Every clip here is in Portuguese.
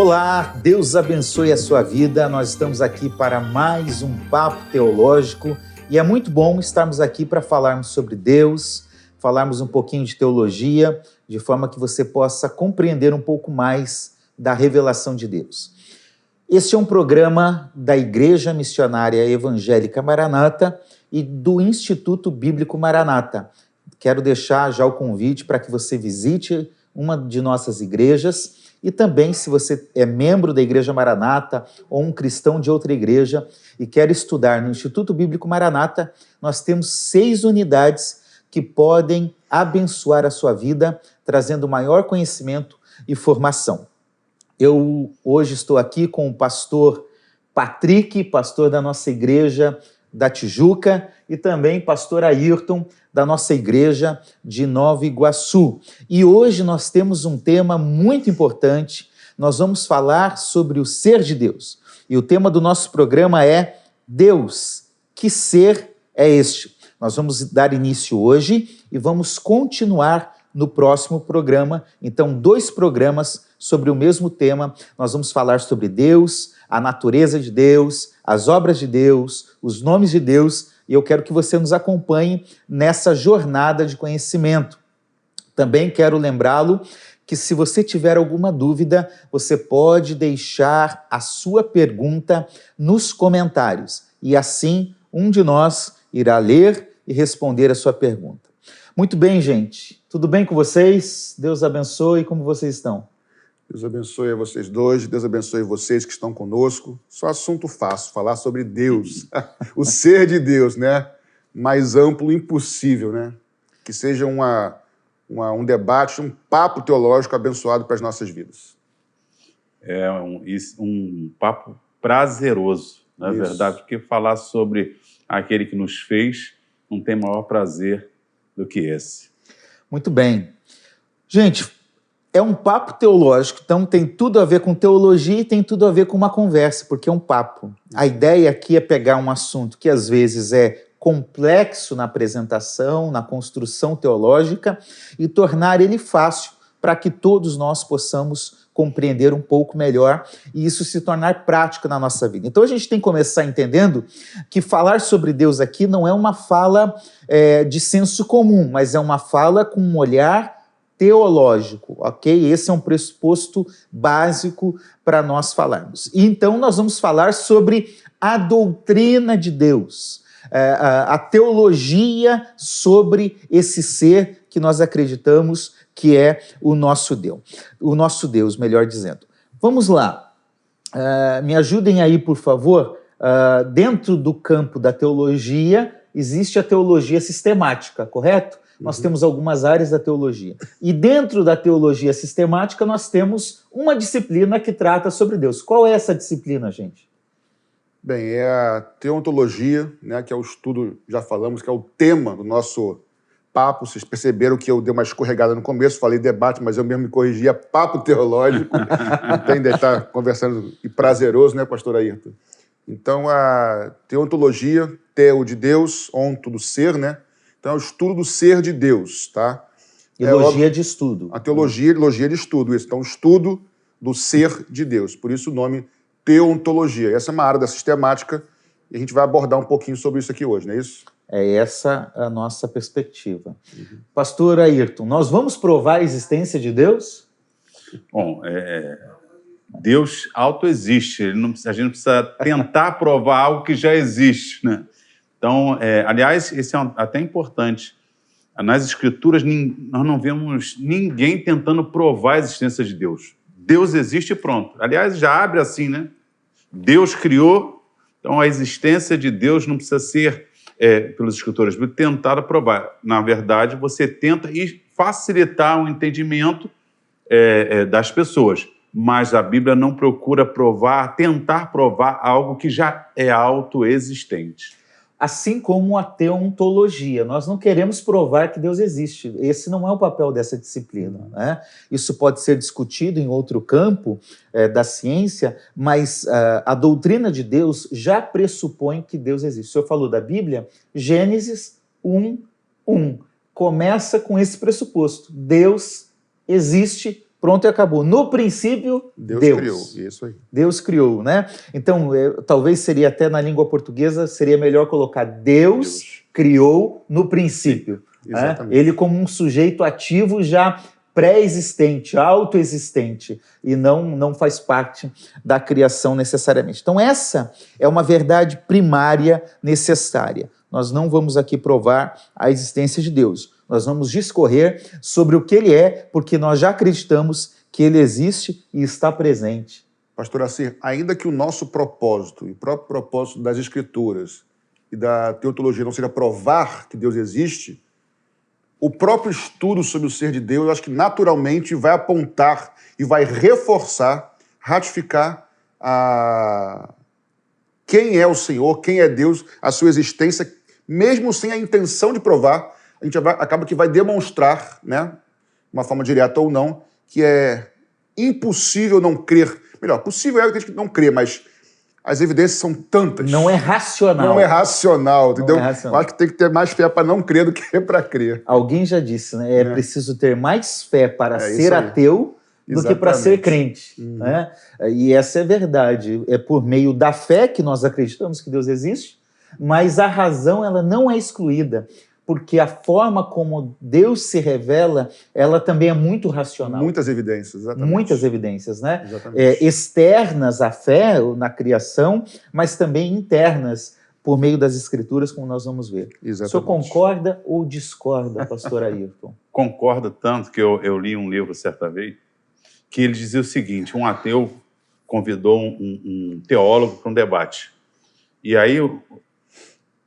Olá, Deus abençoe a sua vida. Nós estamos aqui para mais um Papo Teológico e é muito bom estarmos aqui para falarmos sobre Deus, falarmos um pouquinho de teologia, de forma que você possa compreender um pouco mais da revelação de Deus. Este é um programa da Igreja Missionária Evangélica Maranata e do Instituto Bíblico Maranata. Quero deixar já o convite para que você visite uma de nossas igrejas e também, se você é membro da Igreja Maranata ou um cristão de outra igreja e quer estudar no Instituto Bíblico Maranata, nós temos 6 unidades que podem abençoar a sua vida, trazendo maior conhecimento e formação. Eu hoje estou aqui com o pastor Patrick, pastor da nossa igreja da Tijuca, e também pastor Ayrton, da nossa igreja de Nova Iguaçu. E hoje nós temos um tema muito importante. Nós vamos falar sobre o ser de Deus. E o tema do nosso programa é Deus, que ser é este? Nós vamos dar início hoje e vamos continuar no próximo programa. Então, 2 programas sobre o mesmo tema. Nós vamos falar sobre Deus, a natureza de Deus, as obras de Deus, os nomes de Deus, e eu quero que você nos acompanhe nessa jornada de conhecimento. Também quero lembrá-lo que, se você tiver alguma dúvida, você pode deixar a sua pergunta nos comentários, e assim um de nós irá ler e responder a sua pergunta. Muito bem, gente. Tudo bem com vocês? Deus abençoe. Como vocês estão? Deus abençoe a vocês dois, Deus abençoe vocês que estão conosco. Só assunto fácil, falar sobre Deus, o ser de Deus, né? Mais amplo impossível, né? Que seja um debate, um papo teológico abençoado para as nossas vidas. É um papo prazeroso, na verdade, porque falar sobre aquele que nos fez não tem maior prazer do que esse. Muito bem. Gente, é um papo teológico, então tem tudo a ver com teologia e tem tudo a ver com uma conversa, porque é um papo. A ideia aqui é pegar um assunto que às vezes é complexo na apresentação, na construção teológica, e tornar ele fácil para que todos nós possamos compreender um pouco melhor e isso se tornar prático na nossa vida. Então a gente tem que começar entendendo que falar sobre Deus aqui não é uma fala de senso comum, mas é uma fala com um olhar teológico, ok? Esse é um pressuposto básico para nós falarmos. E então nós vamos falar sobre a doutrina de Deus, a teologia sobre esse ser que nós acreditamos que é o nosso Deus, melhor dizendo. Vamos lá, me ajudem aí, por favor. Dentro do campo da teologia, existe a teologia sistemática, correto? Nós temos algumas áreas da teologia. E dentro da teologia sistemática, nós temos uma disciplina que trata sobre Deus. Qual é essa disciplina, gente? Bem, é a teontologia, né, que é o estudo, já falamos, que é o tema do nosso papo. Vocês perceberam que eu dei uma escorregada no começo, falei debate, mas eu mesmo me corrigi, é papo teológico. Não tem de estar conversando e prazeroso, né, pastor Ayrton? Então, a teontologia, teo de Deus, onto do ser, né? Então, é o estudo do ser de Deus, tá? Teologia de estudo. A teologia de estudo, isso. Então, o estudo do ser de Deus. Por isso o nome teontologia. Essa é uma área da sistemática e a gente vai abordar um pouquinho sobre isso aqui hoje, não é isso? É essa a nossa perspectiva. Pastor Ayrton, nós vamos provar a existência de Deus? Bom, Deus autoexiste. A gente não precisa tentar provar algo que já existe, né? Então, aliás, isso é até importante. Nas Escrituras, nós não vemos ninguém tentando provar a existência de Deus. Deus existe e pronto. Aliás, já abre assim, né? Deus criou, então a existência de Deus não precisa ser, pelos Escritores, tentada provar. Na verdade, você tenta facilitar o entendimento das pessoas. Mas a Bíblia não procura tentar provar algo que já é autoexistente. Assim como a teontologia. Nós não queremos provar que Deus existe. Esse não é o papel dessa disciplina, né? Isso pode ser discutido em outro campo da ciência, mas a doutrina de Deus já pressupõe que Deus existe. O senhor falou da Bíblia, Gênesis 1:1. Começa com esse pressuposto. Deus existe pronto e acabou. No princípio, Deus criou, isso aí. Deus criou, né? Então, talvez seria até na língua portuguesa, seria melhor colocar Deus criou no princípio. Exatamente. Ele como um sujeito ativo já pré-existente, autoexistente, e não faz parte da criação necessariamente. Então essa é uma verdade primária necessária. Nós não vamos aqui provar a existência de Deus. Nós vamos discorrer sobre o que ele é, porque nós já acreditamos que ele existe e está presente. Pastor Assir, ainda que o nosso propósito, e o próprio propósito das Escrituras e da teologia não seja provar que Deus existe, o próprio estudo sobre o ser de Deus, eu acho que naturalmente vai apontar e vai reforçar, ratificar quem é o Senhor, quem é Deus, a sua existência, mesmo sem a intenção de provar, a gente acaba que vai demonstrar, né, de uma forma direta ou não, que é impossível não crer. Melhor, possível é que a gente não crê, mas as evidências são tantas. Não é racional. Não é racional, entendeu? Não é racional. Eu acho que tem que ter mais fé para não crer do que para crer. Alguém já disse, né? É preciso ter mais fé para ser ateu do que para ser crente. Né? E essa é verdade. É por meio da fé que nós acreditamos que Deus existe, mas a razão ela não é excluída, porque a forma como Deus se revela, ela também é muito racional. Muitas evidências, exatamente. Muitas evidências, né? Exatamente. Externas à fé, na criação, mas também internas, por meio das Escrituras, como nós vamos ver. Exatamente. O senhor concorda ou discorda, pastor Ayrton? Concordo tanto que eu li um livro certa vez, que ele dizia o seguinte: um ateu convidou um teólogo para um debate. E aí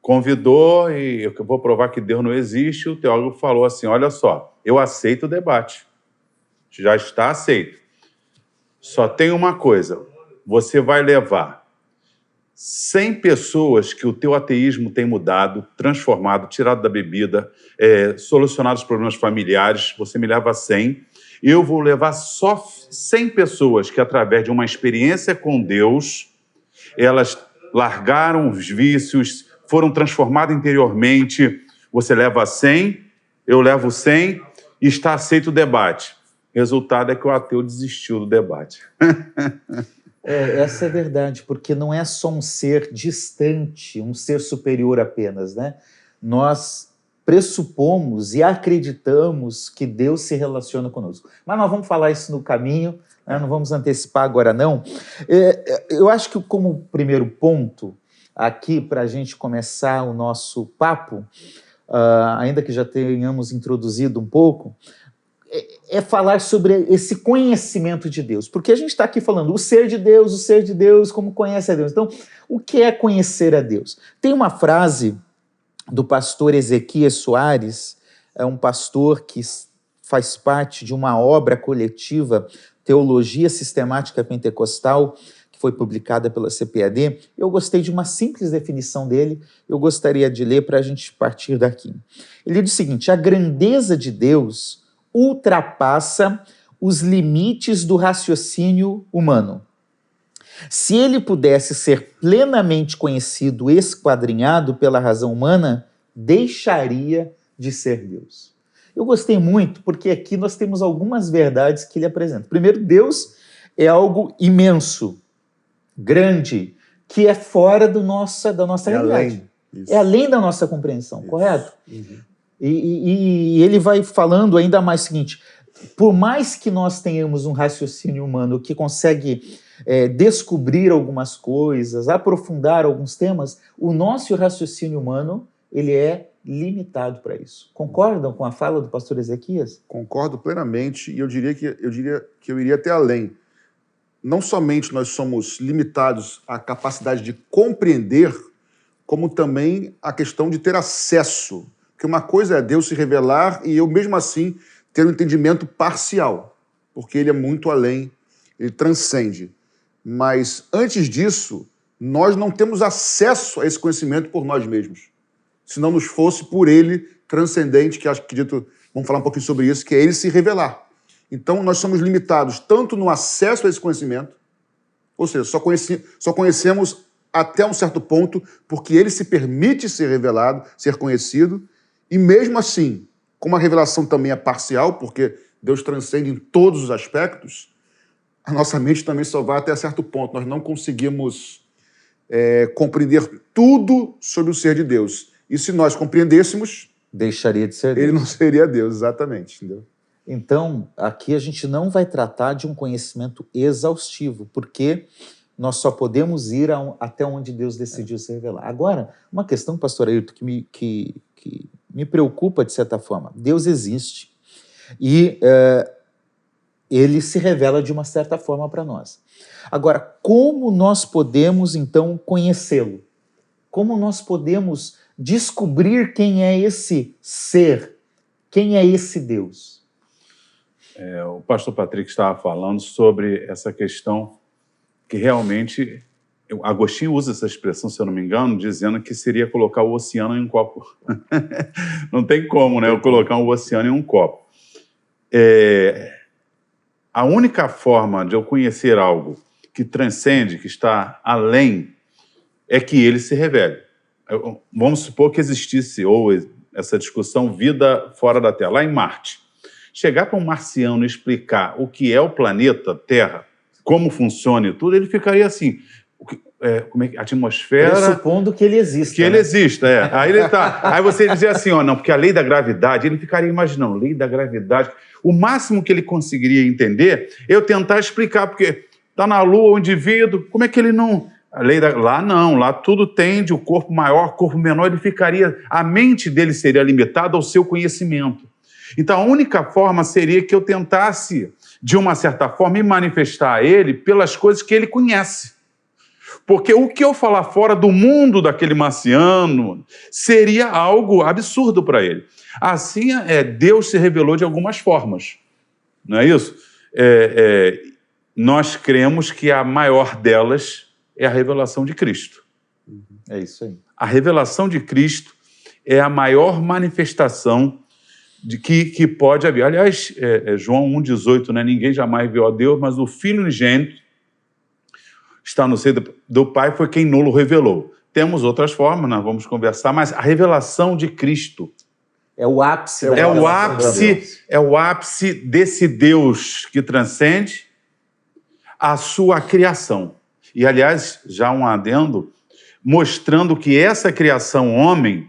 convidou, e eu vou provar que Deus não existe. O teólogo falou assim: olha só, eu aceito o debate, já está aceito. Só tem uma coisa, você vai levar 100 pessoas que o teu ateísmo tem mudado, transformado, tirado da bebida, solucionado os problemas familiares, você me leva 100. Eu vou levar só 100 pessoas que, através de uma experiência com Deus, elas largaram os vícios, foram transformadas interiormente. Você leva 100, eu levo 100 e está aceito o debate. Resultado é que o ateu desistiu do debate. Essa é verdade, porque não é só um ser distante, um ser superior apenas, né? Nós pressupomos e acreditamos que Deus se relaciona conosco. Mas nós vamos falar isso no caminho, né? Não vamos antecipar agora, não. Eu acho que como primeiro ponto, aqui para a gente começar o nosso papo, ainda que já tenhamos introduzido um pouco, é falar sobre esse conhecimento de Deus. Porque a gente está aqui falando o ser de Deus, como conhece a Deus. Então, o que é conhecer a Deus? Tem uma frase do pastor Ezequias Soares, é um pastor que faz parte de uma obra coletiva, Teologia Sistemática Pentecostal, que foi publicada pela CPAD. Eu gostei de uma simples definição dele, eu gostaria de ler para a gente partir daqui. Ele diz o seguinte: a grandeza de Deus ultrapassa os limites do raciocínio humano. Se ele pudesse ser plenamente conhecido, esquadrinhado pela razão humana, deixaria de ser Deus. Eu gostei muito porque aqui nós temos algumas verdades que ele apresenta. Primeiro, Deus é algo imenso, grande, que é fora da nossa realidade. É além da nossa compreensão, correto? Uhum. E ele vai falando ainda mais o seguinte: por mais que nós tenhamos um raciocínio humano que consegue descobrir algumas coisas, aprofundar alguns temas, o nosso raciocínio humano ele é limitado para isso. Concordam com a fala do pastor Ezequias? Concordo plenamente, e eu diria que eu iria até além. Não somente nós somos limitados à capacidade de compreender, como também a questão de ter acesso. Porque uma coisa é Deus se revelar e eu, mesmo assim, ter um entendimento parcial, porque ele é muito além, ele transcende. Mas, antes disso, nós não temos acesso a esse conhecimento por nós mesmos. Se não nos fosse por ele transcendente, que acredito, vamos falar um pouquinho sobre isso, que é ele se revelar. Então, nós somos limitados tanto no acesso a esse conhecimento, ou seja, só conhecemos até um certo ponto, porque ele se permite ser revelado, ser conhecido, e mesmo assim, como a revelação também é parcial, porque Deus transcende em todos os aspectos, a nossa mente também só vai até certo ponto. Nós não conseguimos compreender tudo sobre o ser de Deus. E se nós compreendêssemos, Deixaria de ser Deus. ele não seria Deus, exatamente. Entendeu? Então, aqui a gente não vai tratar de um conhecimento exaustivo, porque nós só podemos ir até onde Deus decidiu se revelar. Agora, uma questão, pastor Ayrton, que me preocupa de certa forma. Deus existe e ele se revela de uma certa forma para nós. Agora, como nós podemos, então, conhecê-lo? Como nós podemos descobrir quem é esse ser? Quem é esse Deus? O pastor Patrick estava falando sobre essa questão que realmente... Agostinho usa essa expressão, se eu não me engano, dizendo que seria colocar o oceano em um copo. Não tem como, né? Eu colocar um oceano em um copo. A única forma de eu conhecer algo que transcende, que está além, é que ele se revele. Vamos supor que existisse, ou essa discussão, vida fora da Terra, lá em Marte. Chegar para um marciano e explicar o que é o planeta Terra, como funciona e tudo, ele ficaria assim... como é que a atmosfera... Pressupondo que ele exista. Que ele exista, Aí você dizia assim, não, porque a lei da gravidade, ele ficaria imaginando, lei da gravidade. O máximo que ele conseguiria entender, eu tentar explicar, porque está na Lua o indivíduo, como é que ele não... Lá não, lá tudo tende, o corpo maior, o corpo menor, ele ficaria... A mente dele seria limitada ao seu conhecimento. Então, a única forma seria que eu tentasse, de uma certa forma, me manifestar a ele pelas coisas que ele conhece. Porque o que eu falar fora do mundo daquele marciano seria algo absurdo para ele. Assim, Deus se revelou de algumas formas, não é isso? Nós cremos que a maior delas é a revelação de Cristo. É isso aí. A revelação de Cristo é a maior manifestação de que pode haver. Aliás, João 1,18, né? Ninguém jamais viu a Deus, mas o Filho unigênito está no seio do Pai, foi quem nulo revelou. Temos outras formas, nós vamos conversar, mas a revelação de Cristo é o ápice. É o ápice desse Deus que transcende a sua criação. E, aliás, já um adendo, mostrando que essa criação homem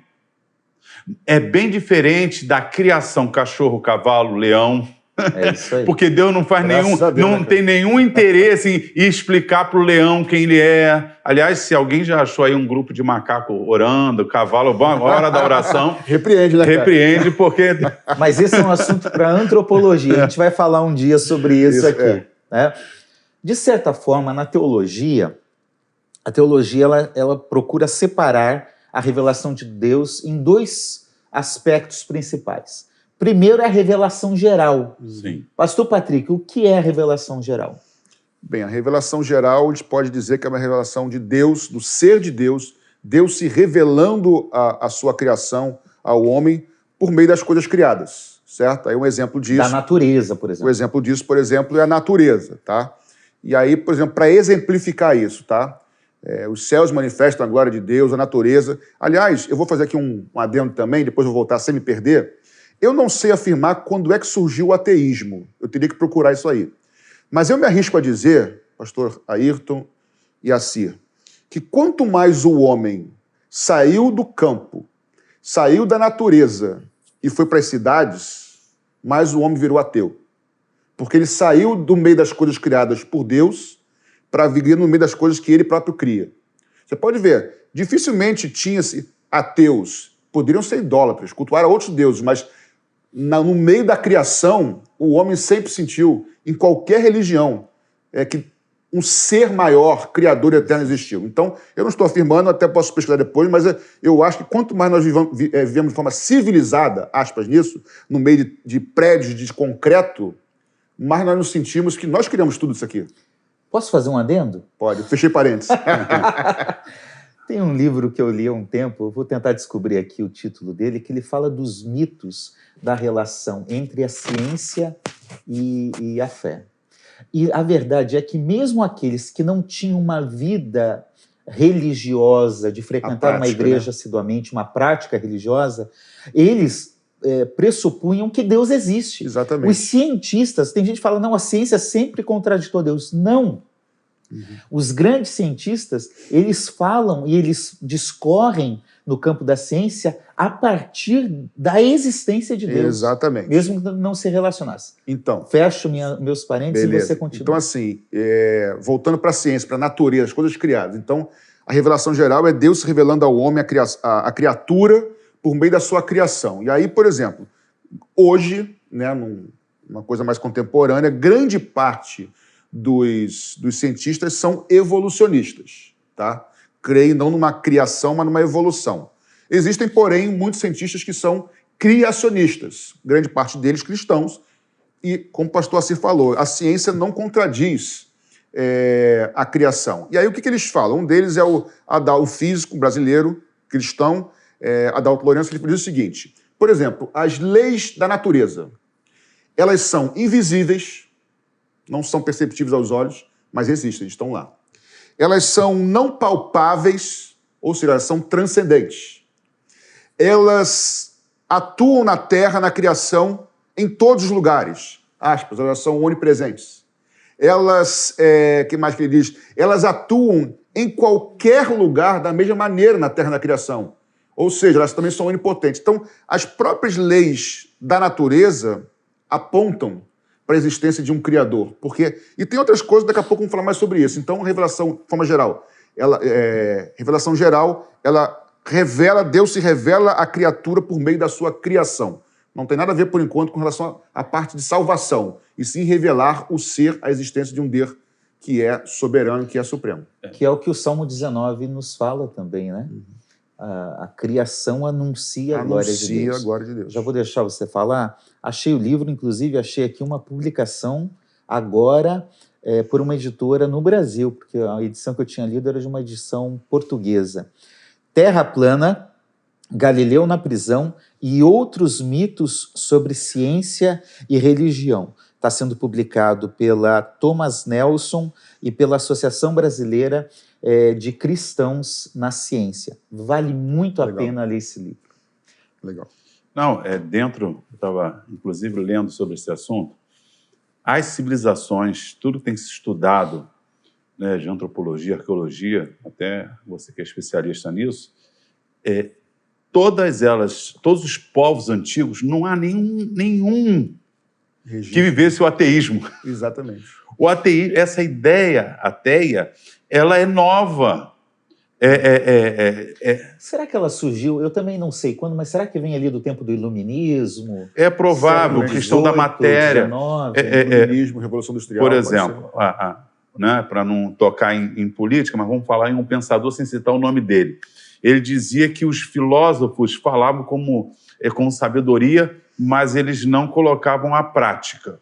é bem diferente da criação cachorro, cavalo, leão. É isso aí. Porque Deus não faz tem nenhum interesse em explicar para o leão quem ele é. Aliás, se alguém já achou aí um grupo de macaco orando, cavalo, hora da oração... Repreende, né, cara? Repreende, porque... Mas esse é um assunto para antropologia. A gente vai falar um dia sobre isso aqui. Né? De certa forma, na teologia, a teologia ela procura separar a revelação de Deus em dois aspectos principais. Primeiro é a revelação geral. Sim. Pastor Patrick, o que é a revelação geral? Bem, a revelação geral, a gente pode dizer que é uma revelação de Deus, do ser de Deus, Deus se revelando a sua criação ao homem por meio das coisas criadas, certo? Aí um exemplo disso... Da natureza, por exemplo. O exemplo disso, por exemplo, é a natureza, tá? E aí, por exemplo, para exemplificar isso, tá? Os céus manifestam a glória de Deus, a natureza. Aliás, eu vou fazer aqui um adendo também, depois eu vou voltar sem me perder. Eu não sei afirmar quando é que surgiu o ateísmo. Eu teria que procurar isso aí. Mas eu me arrisco a dizer, pastor Ayrton e Assir, que quanto mais o homem saiu do campo, saiu da natureza e foi para as cidades, mais o homem virou ateu. Porque ele saiu do meio das coisas criadas por Deus para viver no meio das coisas que ele próprio cria. Você pode ver, dificilmente tinha-se ateus, poderiam ser idólatras, cultuar a outros deuses, mas no meio da criação, o homem sempre sentiu, em qualquer religião, que um ser maior, criador eterno existiu. Então, eu não estou afirmando, até posso pesquisar depois, mas eu acho que quanto mais nós vivemos de forma civilizada, aspas nisso, no meio de prédios de concreto, mais nós nos sentimos que nós criamos tudo isso aqui. Posso fazer um adendo? Pode, fechei parênteses. Tem um livro que eu li há um tempo, eu vou tentar descobrir aqui o título dele, que ele fala dos mitos da relação entre a ciência e a fé. E a verdade é que mesmo aqueles que não tinham uma vida religiosa, de frequentar uma igreja assiduamente, uma prática religiosa, eles pressupunham que Deus existe. Exatamente. Os cientistas, tem gente que fala, não, a ciência sempre contraditou Deus. Não. Os grandes cientistas, eles falam e eles discorrem no campo da ciência a partir da existência de Deus. Exatamente. Mesmo que não se relacionasse. Então, Fecho meus parênteses beleza. e você continua. Então, assim, voltando para a ciência, para a natureza, as coisas criadas. Então, a revelação geral é Deus se revelando ao homem, a criatura, por meio da sua criação. E aí, por exemplo, hoje, né, numa coisa mais contemporânea, grande parte dos cientistas são evolucionistas, tá? Creem não numa criação, mas numa evolução. Existem, porém, muitos cientistas que são criacionistas, grande parte deles cristãos, e, como o pastor Assir falou, a ciência não contradiz a criação. E aí o que eles falam? Um deles é o físico brasileiro, cristão, Adalto Lourenço, ele diz o seguinte, por exemplo, as leis da natureza, elas são invisíveis, não são perceptíveis aos olhos, mas existem, estão lá. Elas são não palpáveis, ou seja, elas são transcendentes. Elas atuam na Terra, na criação, em todos os lugares. Aspas, elas são onipresentes. Elas, que mais que ele diz? Elas atuam em qualquer lugar da mesma maneira na Terra, na criação. Ou seja, elas também são onipotentes. Então, as próprias leis da natureza apontam para a existência de um Criador. E tem outras coisas, daqui a pouco vamos falar mais sobre isso. Então, revelação, de forma geral, revelação geral, ela revela, Deus se revela à criatura por meio da sua criação. Não tem nada a ver, por enquanto, com relação à parte de salvação, e sim revelar o ser, a existência de um Deus que é soberano, que é supremo. Que é o que o Salmo 19 nos fala também, né? A criação anuncia a glória de Deus. Anuncia a glória de Deus. Já vou deixar você falar. Achei o livro, inclusive, achei aqui uma publicação agora por uma editora no Brasil, porque a edição que eu tinha lido era de uma edição portuguesa. Terra Plana, Galileu na prisão e outros mitos sobre ciência e religião. Está sendo publicado pela Thomas Nelson e pela Associação Brasileira de Cristãos na Ciência. Vale muito a pena ler esse livro. Legal. Não, eu estava inclusive lendo sobre esse assunto, as civilizações, tudo tem se estudado, né, de antropologia, arqueologia, até você que é especialista nisso, todas elas, todos os povos antigos, não há nenhum que vivesse o ateísmo. Exatamente. O ateísmo, essa ideia ateia, ela é nova. Será que ela surgiu? Eu também não sei quando, mas será que vem ali do tempo do Iluminismo? É provável, questão da matéria. 19, Iluminismo, Revolução Industrial. Por exemplo, né, para não tocar em política, mas vamos falar em um pensador sem citar o nome dele. Ele dizia que os filósofos falavam com sabedoria, mas eles não colocavam a prática.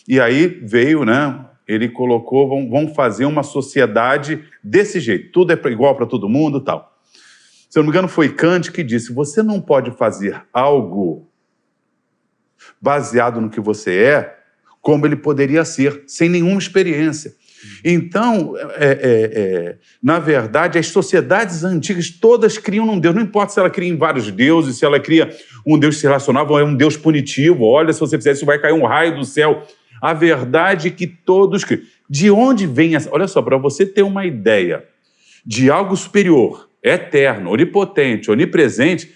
E aí veio, né? Ele colocou, vamos fazer uma sociedade desse jeito, tudo é igual para todo mundo e tal. Se eu não me engano, foi Kant que disse, você não pode fazer algo baseado no que você é, como ele poderia ser, sem nenhuma experiência. Então, na verdade, as sociedades antigas todas criam num Deus, não importa se ela cria em vários deuses, se ela cria um Deus que se relacionava, ou é um Deus punitivo, olha, se você fizer isso vai cair um raio do céu. A verdade é que todos criam. De onde vem essa... Olha só, para você ter uma ideia de algo superior, eterno, onipotente, onipresente,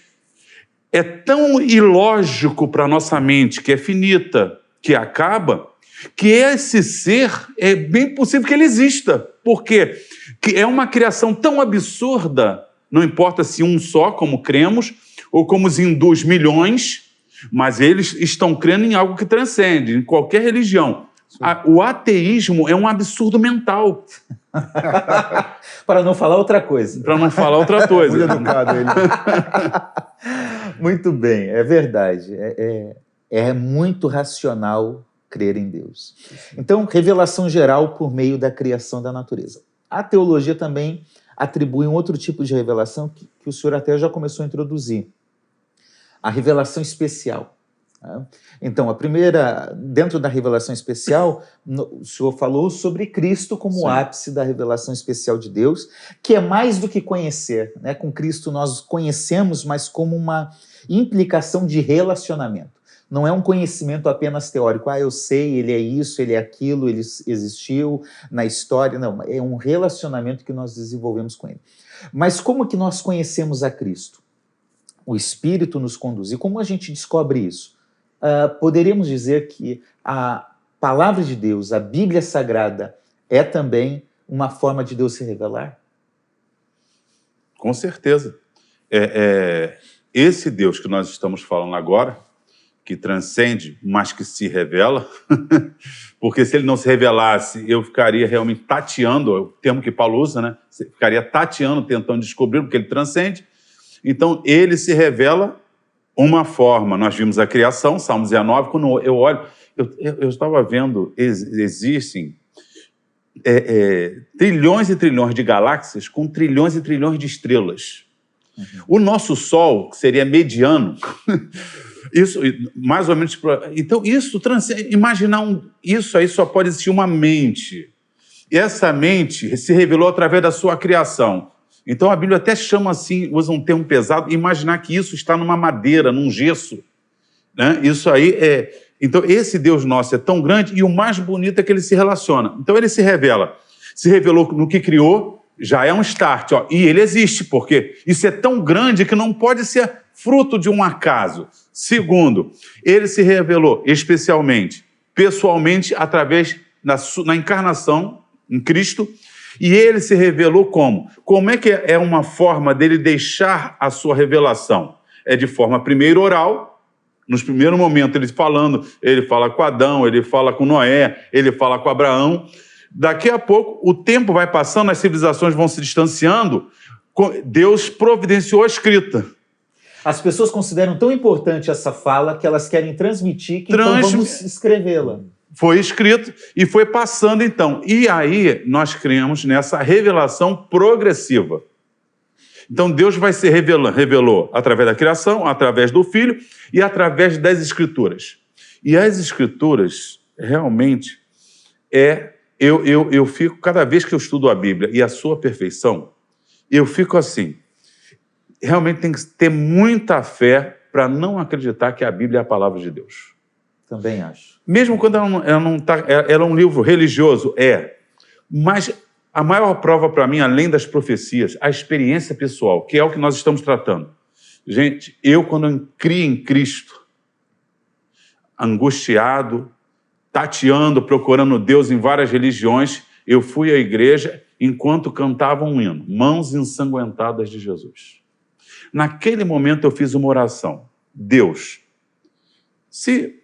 é tão ilógico para a nossa mente, que é finita, que acaba, que esse ser é bem possível que ele exista. Por quê? Que é uma criação tão absurda, não importa se um só, como cremos, ou como os hindus, milhões, mas eles estão crendo em algo que transcende, em qualquer religião. O ateísmo é um absurdo mental. Para não falar outra coisa. Para não falar outra coisa. Muito educado ele. Muito bem, é verdade. É muito racional crer em Deus. Então, revelação geral por meio da criação da natureza. A teologia também atribui um outro tipo de revelação que o senhor até já começou a introduzir. A revelação especial. Então, a primeira, dentro da revelação especial, o senhor falou sobre Cristo como o ápice da revelação especial de Deus, que é mais do que conhecer, né? Com Cristo nós conhecemos, mas como uma implicação de relacionamento. Não é um conhecimento apenas teórico, eu sei, ele é isso, ele é aquilo, ele existiu na história. Não, é um relacionamento que nós desenvolvemos com ele. Mas como que nós conhecemos a Cristo? O Espírito nos conduz. E como a gente descobre isso? Poderíamos dizer que a palavra de Deus, a Bíblia Sagrada, é também uma forma de Deus se revelar? Com certeza. Esse Deus que nós estamos falando agora, que transcende, mas que se revela, porque se ele não se revelasse, eu ficaria realmente tateando, é o termo que Paulo usa, né? Ficaria tateando, tentando descobrir, porque ele transcende. Então, ele se revela uma forma. Nós vimos a criação, Salmo 19, quando eu olho, eu estava vendo, existem trilhões e trilhões de galáxias com trilhões e trilhões de estrelas. O nosso Sol, que seria mediano, isso, mais ou menos... Então, isso transcende. Imaginar isso aí só pode existir uma mente. E essa mente se revelou através da sua criação. Então, a Bíblia até chama assim, usa um termo pesado, imaginar que isso está numa madeira, num gesso. Né? Isso aí é... Então, esse Deus nosso é tão grande e o mais bonito é que ele se relaciona. Então, ele se revela. Se revelou no que criou, já é um start. Ó, e ele existe, porque isso é tão grande que não pode ser fruto de um acaso. Segundo, ele se revelou especialmente, pessoalmente, através na encarnação em Cristo. E ele se revelou como? Como é que é uma forma dele deixar a sua revelação? É de forma, primeiro, oral. Nos primeiros momentos, ele fala com Adão, ele fala com Noé, ele fala com Abraão. Daqui a pouco, o tempo vai passando, as civilizações vão se distanciando, Deus providenciou a escrita. As pessoas consideram tão importante essa fala que elas querem transmitir, que então vamos escrevê-la. Foi escrito e foi passando, então. E aí nós criamos nessa revelação progressiva. Então Deus vai se revelou através da criação, através do Filho e através das Escrituras. E as Escrituras, realmente, eu fico, cada vez que eu estudo a Bíblia e a sua perfeição, eu fico assim, realmente tem que ter muita fé para não acreditar que a Bíblia é a palavra de Deus. Também acho. Mesmo quando ela é um livro religioso, mas a maior prova para mim, além das profecias, a experiência pessoal, que é o que nós estamos tratando. Gente, quando eu criei em Cristo, angustiado, tateando, procurando Deus em várias religiões, eu fui à igreja enquanto cantava um hino, Mãos Ensanguentadas de Jesus. Naquele momento eu fiz uma oração. Deus, se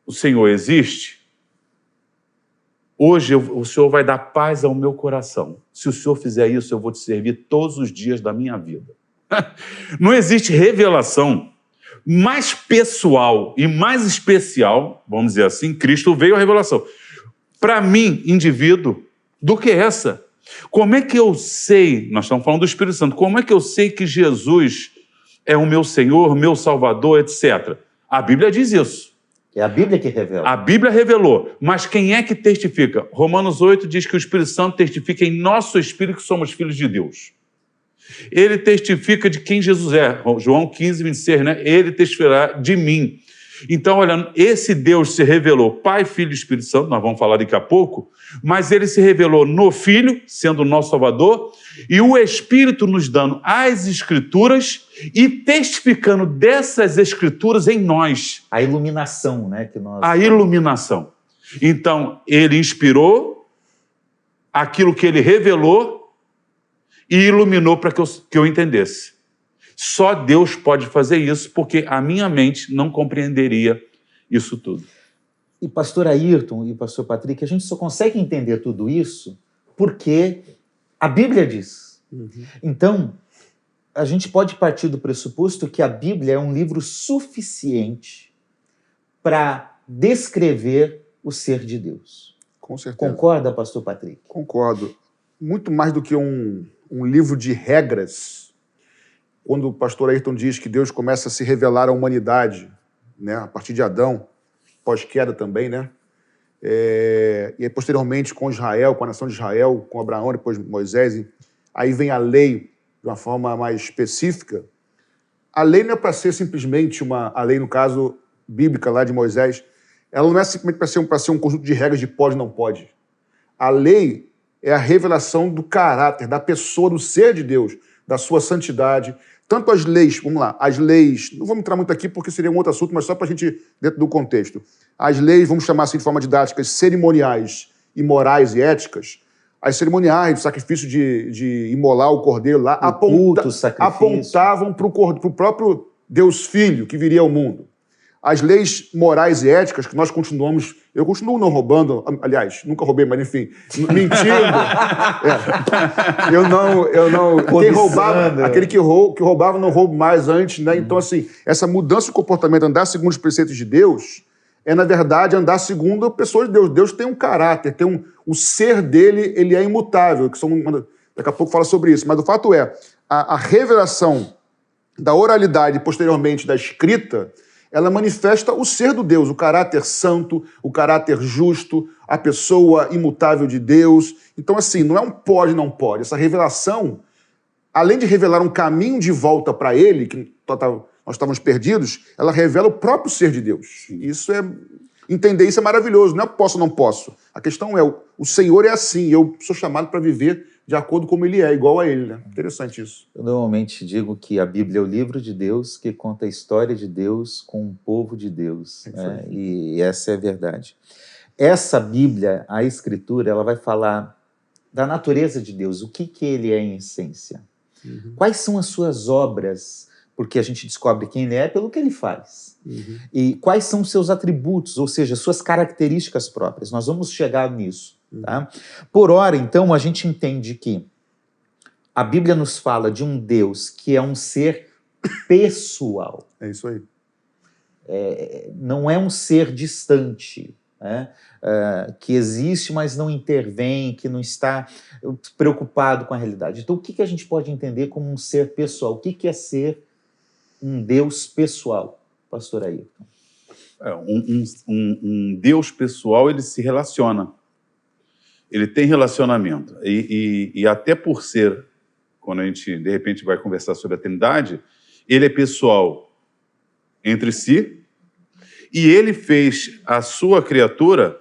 o Senhor existe, hoje o Senhor vai dar paz ao meu coração. Se o Senhor fizer isso, eu vou te servir todos os dias da minha vida. Não existe revelação mais pessoal e mais especial, vamos dizer assim, Cristo veio a revelação, para mim, indivíduo, do que essa. Como é que eu sei, nós estamos falando do Espírito Santo, como é que eu sei que Jesus é o meu Senhor, meu Salvador, etc.? A Bíblia diz isso. É a Bíblia que revela. A Bíblia revelou, mas quem é que testifica? Romanos 8 diz que o Espírito Santo testifica em nosso espírito que somos filhos de Deus. Ele testifica de quem Jesus é. João 15, 26, né? Ele testificará de mim. Então, olha, esse Deus se revelou Pai, Filho e Espírito Santo, nós vamos falar daqui a pouco, mas ele se revelou no Filho, sendo o nosso Salvador, e o Espírito nos dando as Escrituras e testificando dessas Escrituras em nós. A iluminação, né? A iluminação. Então, ele inspirou aquilo que ele revelou e iluminou para que eu entendesse. Só Deus pode fazer isso, porque a minha mente não compreenderia isso tudo. E pastor Ayrton e pastor Patrick, a gente só consegue entender tudo isso porque a Bíblia diz. Então, a gente pode partir do pressuposto que a Bíblia é um livro suficiente para descrever o ser de Deus. Com certeza. Concorda, pastor Patrick? Concordo. Muito mais do que um livro de regras. Quando o pastor Ayrton diz que Deus começa a se revelar à humanidade né? A partir de Adão, pós-queda também, né? E aí, posteriormente, com Israel, com a nação de Israel, com Abraão, depois Moisés, aí vem a lei de uma forma mais específica. A lei não é para ser simplesmente a lei, no caso, bíblica lá de Moisés, ela não é simplesmente para ser um conjunto de regras de pode e não pode. A lei é a revelação do caráter, da pessoa, do ser de Deus, da sua santidade. Tanto as leis, vamos lá, as leis, não vamos entrar muito aqui porque seria um outro assunto, mas só para a gente, dentro do contexto. As leis, vamos chamar assim de forma didática, cerimoniais e morais e éticas, as cerimoniais do sacrifício de imolar o cordeiro lá, apontavam para o próprio Deus Filho que viria ao mundo. As leis morais e éticas que nós continuamos... Eu continuo não roubando, aliás, nunca roubei, mas enfim, mentindo. Eu não... Quem roubava, aquele que roubava não rouba mais antes, né? Então, assim, essa mudança de comportamento, andar segundo os preceitos de Deus, é, na verdade, andar segundo a pessoa de Deus. Deus tem um caráter, o ser dele, ele é imutável. Daqui a pouco fala sobre isso. Mas o fato é, a revelação da oralidade e, posteriormente, da escrita, ela manifesta o ser do Deus, o caráter santo, o caráter justo, a pessoa imutável de Deus. Então, assim, não é um pode, não pode. Essa revelação, além de revelar um caminho de volta para ele, que nós estávamos perdidos, ela revela o próprio ser de Deus. Entender isso é maravilhoso. Não é posso ou não posso. A questão é, o Senhor é assim, eu sou chamado para viver de acordo como ele é, igual a ele, né? Interessante isso. Eu normalmente digo que a Bíblia é o livro de Deus que conta a história de Deus com o povo de Deus. Né? E essa é a verdade. Essa Bíblia, a Escritura, ela vai falar da natureza de Deus, o que ele é em essência. Quais são as suas obras, porque a gente descobre quem ele é pelo que ele faz. E quais são os seus atributos, ou seja, suas características próprias. Nós vamos chegar nisso. Tá? Por ora, então, a gente entende que a Bíblia nos fala de um Deus que é um ser pessoal. É isso aí. Não é um ser distante, né? Que existe, mas não intervém, que não está preocupado com a realidade. Então, o que a gente pode entender como um ser pessoal? O que é ser um Deus pessoal, pastor Ayrton? Um Deus pessoal, ele se relaciona. Ele tem relacionamento. E até por ser, quando a gente, de repente, vai conversar sobre a Trindade, ele é pessoal entre si e ele fez a sua criatura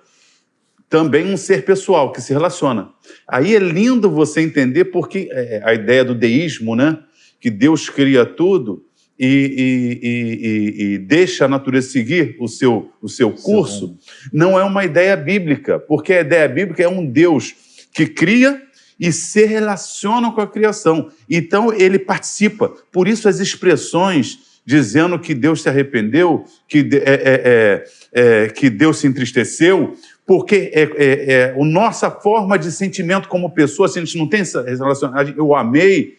também um ser pessoal, que se relaciona. Aí é lindo você entender porque a ideia do deísmo, né? Que Deus cria tudo e deixa a natureza seguir o seu curso, não é uma ideia bíblica, porque a ideia bíblica é um Deus que cria e se relaciona com a criação. Então, ele participa. Por isso, as expressões dizendo que Deus se arrependeu, que Deus se entristeceu, porque a nossa forma de sentimento como pessoa, se a gente não tem essa relacionagem, eu amei,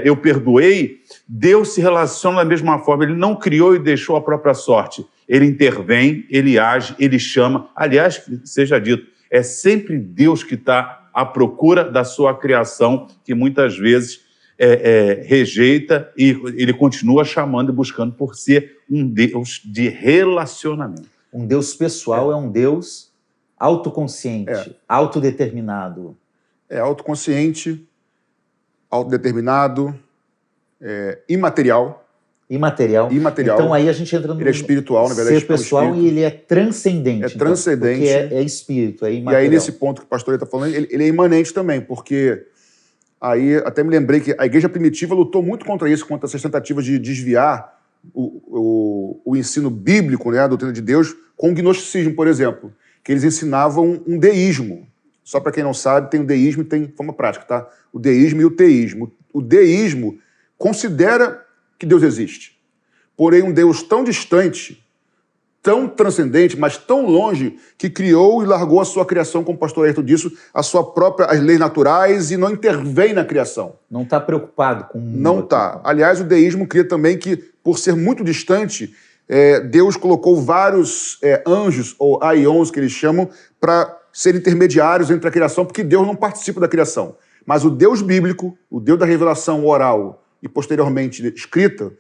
eu perdoei, Deus se relaciona da mesma forma. Ele não criou e deixou a própria sorte. Ele intervém, ele age, ele chama. Aliás, seja dito, é sempre Deus que está à procura da sua criação, que muitas vezes rejeita, e ele continua chamando e buscando por ser um Deus de relacionamento. Um Deus pessoal é um Deus autoconsciente, autodeterminado. Autoconsciente, autodeterminado, imaterial. Imaterial. Então aí a gente entra no... Ele é espiritual, na verdade. Ser pessoal e ele é transcendente. É transcendente. Então, porque é espírito, é imaterial. E aí nesse ponto que o pastor está falando, ele é imanente também, porque aí até me lembrei que a igreja primitiva lutou muito contra isso, contra essas tentativas de desviar o ensino bíblico, né, a doutrina de Deus, com o gnosticismo, por exemplo, que eles ensinavam um deísmo. Só para quem não sabe, tem o deísmo e tem forma prática, tá? O deísmo e o teísmo. O deísmo considera que Deus existe. Porém, um Deus tão distante, tão transcendente, mas tão longe, que criou e largou a sua criação, como o pastor Ayrton disse, as leis naturais, e não intervém na criação. Não está preocupado com... Não está. Aliás, o deísmo cria também que, por ser muito distante, Deus colocou vários anjos, ou aions, que eles chamam, para ser intermediários entre a criação, porque Deus não participa da criação. Mas o Deus bíblico, o Deus da revelação oral e posteriormente escrita,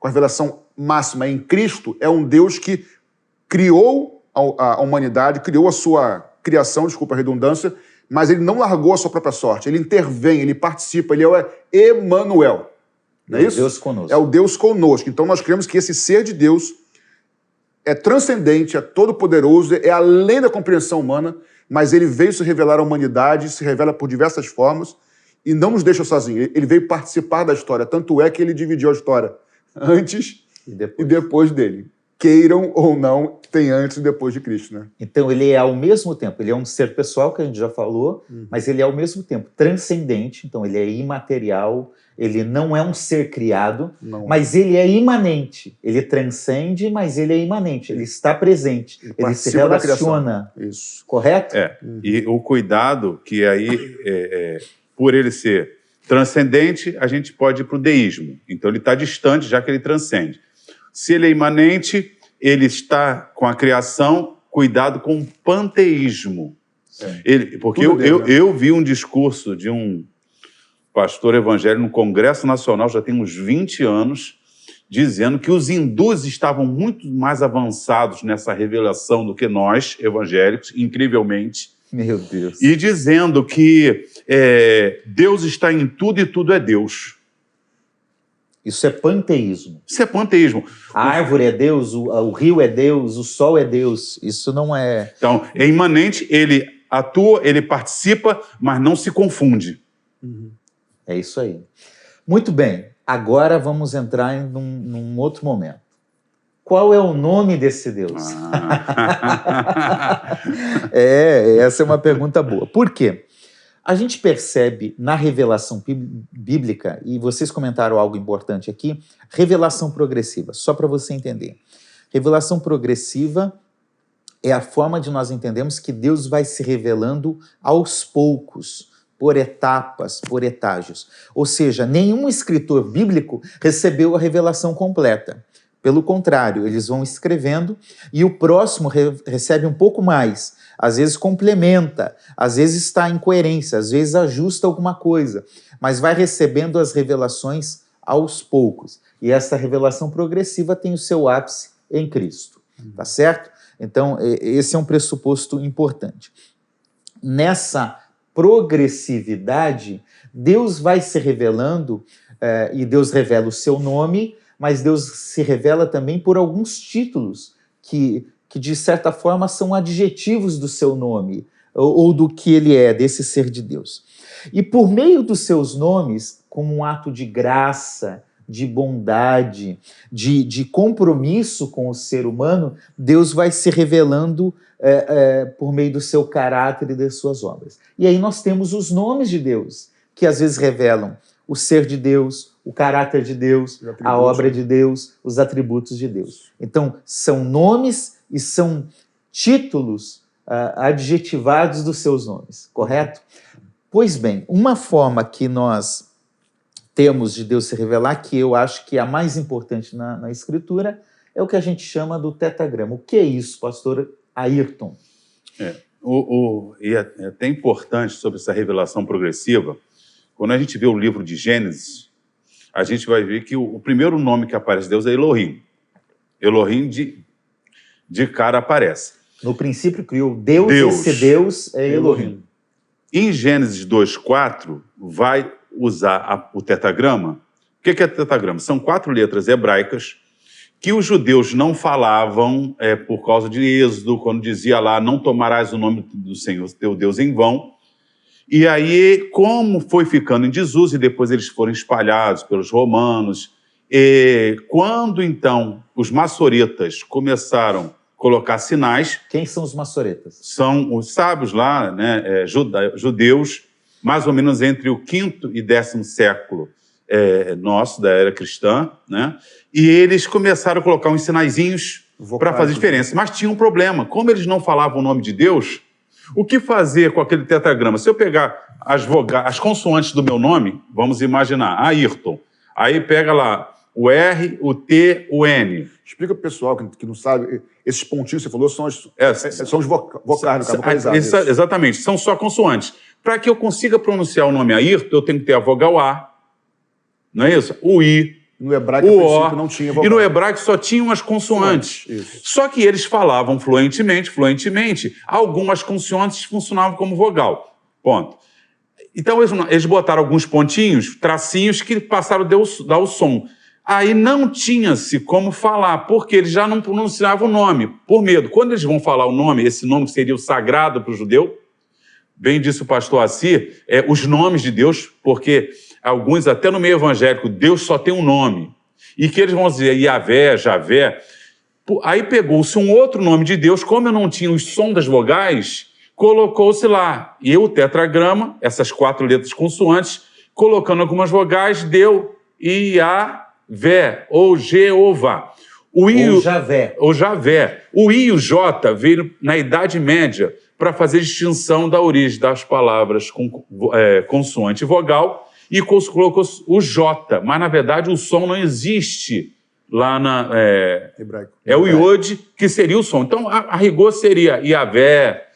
com a revelação máxima em Cristo, é um Deus que criou a humanidade, criou a sua criação, desculpa a redundância, mas ele não largou a sua própria sorte. Ele intervém, ele participa, ele é Emanuel. Não é isso? Deus conosco. É o Deus conosco. Então nós cremos que esse ser de Deus é transcendente, é todo-poderoso, é além da compreensão humana, mas ele veio se revelar à humanidade, se revela por diversas formas e não nos deixa sozinhos. Ele veio participar da história. Tanto é que ele dividiu a história antes e depois dele. Queiram ou não, tem antes e depois de Cristo, né? Então ele é ao mesmo tempo, ele é um ser pessoal, que a gente já falou, mas ele é ao mesmo tempo transcendente, então ele é imaterial, ele não é um ser criado, mas ele é imanente. Ele transcende, mas ele é imanente, ele está presente, ele se relaciona. Isso. Correto? E o cuidado que aí, por ele ser transcendente, a gente pode ir para o deísmo. Então ele está distante, já que ele transcende. Se ele é imanente, ele está com a criação, cuidado com o panteísmo. Porque eu vi um discurso de um pastor evangélico no Congresso Nacional, já tem uns 20 anos, dizendo que os hindus estavam muito mais avançados nessa revelação do que nós, evangélicos, incrivelmente. Meu Deus. E dizendo que Deus está em tudo e tudo é Deus. Isso é panteísmo. Isso é panteísmo. A árvore é Deus, o rio é Deus, o sol é Deus. Isso não é... Então, é imanente, ele atua, ele participa, mas não se confunde. É isso aí. Muito bem, agora vamos entrar num outro momento. Qual é o nome desse Deus? Essa é uma pergunta boa. Por quê? A gente percebe na revelação bíblica, e vocês comentaram algo importante aqui, revelação progressiva, só para você entender. Revelação progressiva é a forma de nós entendermos que Deus vai se revelando aos poucos, por etapas, por estágios. Ou seja, nenhum escritor bíblico recebeu a revelação completa. Pelo contrário, eles vão escrevendo e o próximo recebe um pouco mais. Às vezes complementa, às vezes está em coerência, às vezes ajusta alguma coisa, mas vai recebendo as revelações aos poucos. E essa revelação progressiva tem o seu ápice em Cristo, tá certo? Então, esse é um pressuposto importante. Nessa progressividade, Deus vai se revelando, e Deus revela o seu nome, mas Deus se revela também por alguns títulos que de certa forma são adjetivos do seu nome, ou do que ele é, desse ser de Deus. E por meio dos seus nomes, como um ato de graça, de bondade, de compromisso com o ser humano, Deus vai se revelando por meio do seu caráter e das suas obras. E aí nós temos os nomes de Deus, que às vezes revelam o ser de Deus, o caráter de Deus, a obra de Deus, os atributos de Deus. Então, são nomes e são títulos adjetivados dos seus nomes, correto? Pois bem, uma forma que nós temos de Deus se revelar, que eu acho que é a mais importante na Escritura, é o que a gente chama do tetragrama. O que é isso, pastor Ayrton? E é até importante sobre essa revelação progressiva, quando a gente vê o livro de Gênesis, a gente vai ver que o primeiro nome que aparece de Deus é Elohim. Elohim de cara aparece. No princípio criou Deus. Esse Deus é Elohim. Em Gênesis 2:4, vai usar o tetragrama. O que é tetragrama? São 4 letras hebraicas que os judeus não falavam por causa de Êxodo, quando dizia lá, não tomarás o nome do Senhor teu Deus em vão. E aí, como foi ficando em desuso, e depois eles foram espalhados pelos romanos, quando então os maçoretas começaram a colocar sinais... Quem são os maçoretas? São os sábios lá, né, judeus, mais ou menos entre o 5º e 10º século nosso, da era cristã, né? E eles começaram a colocar uns sinaizinhos para fazer diferença. Mas tinha um problema, como eles não falavam o nome de Deus, o que fazer com aquele tetragrama? Se eu pegar as consoantes do meu nome, vamos imaginar, Ayrton, aí pega lá o R, o T, o N. Explica para o pessoal que não sabe, esses pontinhos que você falou são os vocais, no caso, exatamente, são só consoantes. Para que eu consiga pronunciar o nome Ayrton, eu tenho que ter a vogal A, não é isso? O I, No hebraico, o a princípio, O, não tinha vogal. e no hebraico só tinham as consoantes. Isso. Só que eles falavam fluentemente, algumas consoantes funcionavam como vogal. Ponto. Então eles botaram alguns pontinhos, tracinhos, que passaram a dar o som. Aí não tinha-se como falar, porque eles já não pronunciavam o nome, por medo. Quando eles vão falar o nome, esse nome que seria o sagrado para o judeu, bem disse o pastor Assir, os nomes de Deus, porque alguns, até no meio evangélico, Deus só tem um nome. E que eles vão dizer Yahvé, Javé. Aí pegou-se um outro nome de Deus, como eu não tinha o som das vogais, colocou-se lá. E o tetragrama, essas 4 letras consoantes, colocando algumas vogais, deu Iavé, ou Jeová. Ou Javé. Ou Javé. O I e o J veio na Idade Média para fazer distinção da origem das palavras com consoante e vogal, e colocou o J, mas na verdade o som não existe lá na... Hebraico. É o Iod que seria o som. Então, a rigor seria Iavé,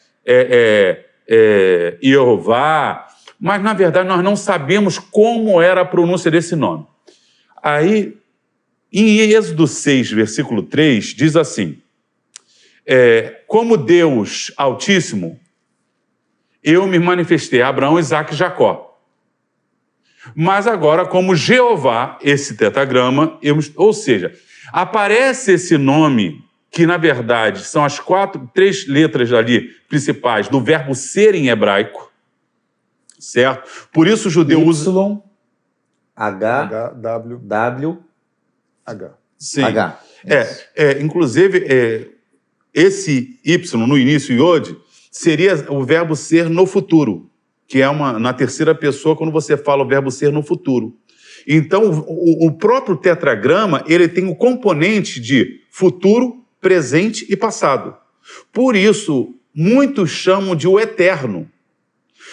Jeová, mas na verdade nós não sabemos como era a pronúncia desse nome. Aí, em Êxodo 6, versículo 3, diz assim, como Deus Altíssimo, eu me manifestei a Abraão, Isaque e Jacó. Mas agora, como Jeová, esse tetragrama, ou seja, aparece esse nome, que na verdade são as 3 letras ali principais do verbo ser em hebraico, certo? Por isso o judeu usa... H, W, H. Sim. H. Inclusive, esse Y no início, Iod, seria o verbo ser no futuro, que é na terceira pessoa quando você fala o verbo ser no futuro. Então, o próprio tetragrama, ele tem o componente de futuro, presente e passado. Por isso, muitos chamam de o eterno.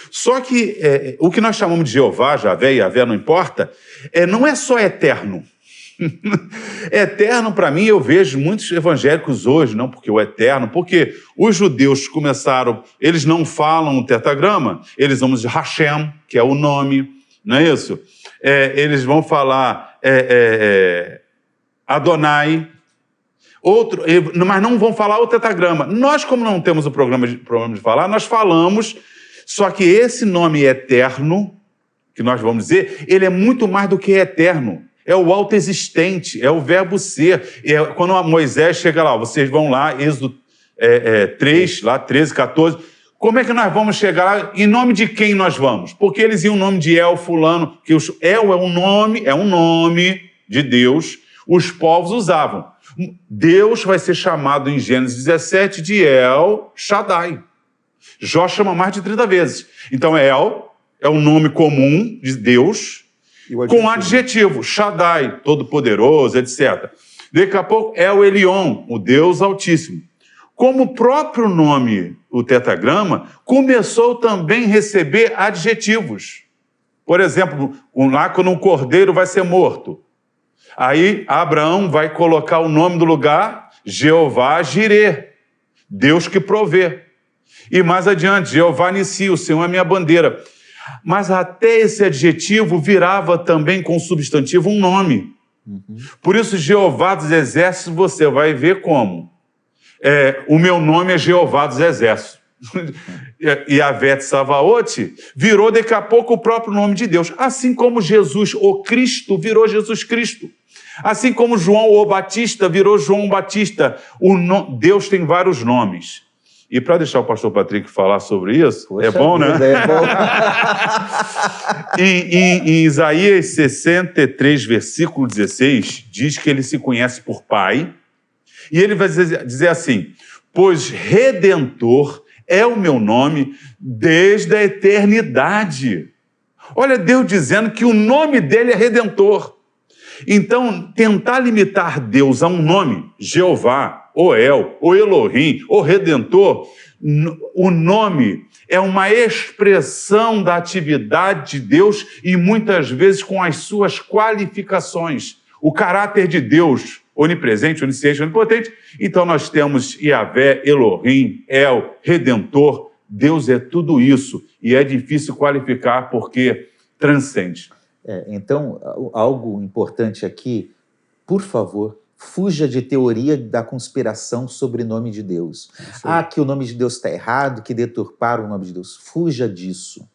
Só que o que nós chamamos de Jeová, Javé e Yahvé, não importa, não é só eterno. Eterno, para mim, eu vejo muitos evangélicos hoje, não porque o eterno, porque os judeus começaram, eles não falam o tetragrama, eles vão dizer Hashem, que é o nome, não é isso? Eles vão falar Adonai, mas não vão falar o tetragrama. Nós, como não temos o problema de falar, nós falamos, só que esse nome eterno, que nós vamos dizer, ele é muito mais do que eterno. É o autoexistente, é o verbo ser. Quando Moisés chega lá, vocês vão lá, Êxodo 3, lá 13, 14. Como é que nós vamos chegar lá? Em nome de quem nós vamos? Porque eles iam o nome de El, fulano, que El é um nome de Deus, os povos usavam. Deus vai ser chamado em Gênesis 17 de El Shaddai. Jó chama mais de 30 vezes. Então El é um nome comum de Deus, com adjetivo, Shaddai, todo-poderoso, etc. Daqui a pouco, El Elyon, o Deus Altíssimo. Como o próprio nome, o tetragrama, começou também a receber adjetivos. Por exemplo, lá quando um cordeiro vai ser morto, aí Abraão vai colocar o nome do lugar, Jeová Jireh, Deus que provê. E mais adiante, Jeová Nissi, o Senhor é minha bandeira. Mas até esse adjetivo virava também com substantivo um nome. Por isso, Jeová dos Exércitos, você vai ver como. O meu nome é Jeová dos Exércitos. E a Yahvé Tsavaot virou daqui a pouco o próprio nome de Deus. Assim como Jesus, o Cristo, virou Jesus Cristo. Assim como João, o Batista, virou João Batista. Deus tem vários nomes. E para deixar o pastor Patrick falar sobre isso, Poxa, é bom, né? É bom. Em Isaías 63, versículo 16, diz que ele se conhece por Pai, e ele vai dizer assim, pois Redentor é o meu nome desde a eternidade. Olha Deus dizendo que o nome dele é Redentor. Então, tentar limitar Deus a um nome, Jeová, ou El, ou Elohim, ou Redentor, o nome é uma expressão da atividade de Deus e muitas vezes com as suas qualificações. O caráter de Deus, onipresente, onisciente, onipotente. Então nós temos Yahvé, Elohim, El, Redentor. Deus é tudo isso e é difícil qualificar porque transcende. Então, algo importante aqui, por favor, fuja de teoria da conspiração sobre o nome de Deus. Que o nome de Deus está errado, que deturparam o nome de Deus. Fuja disso.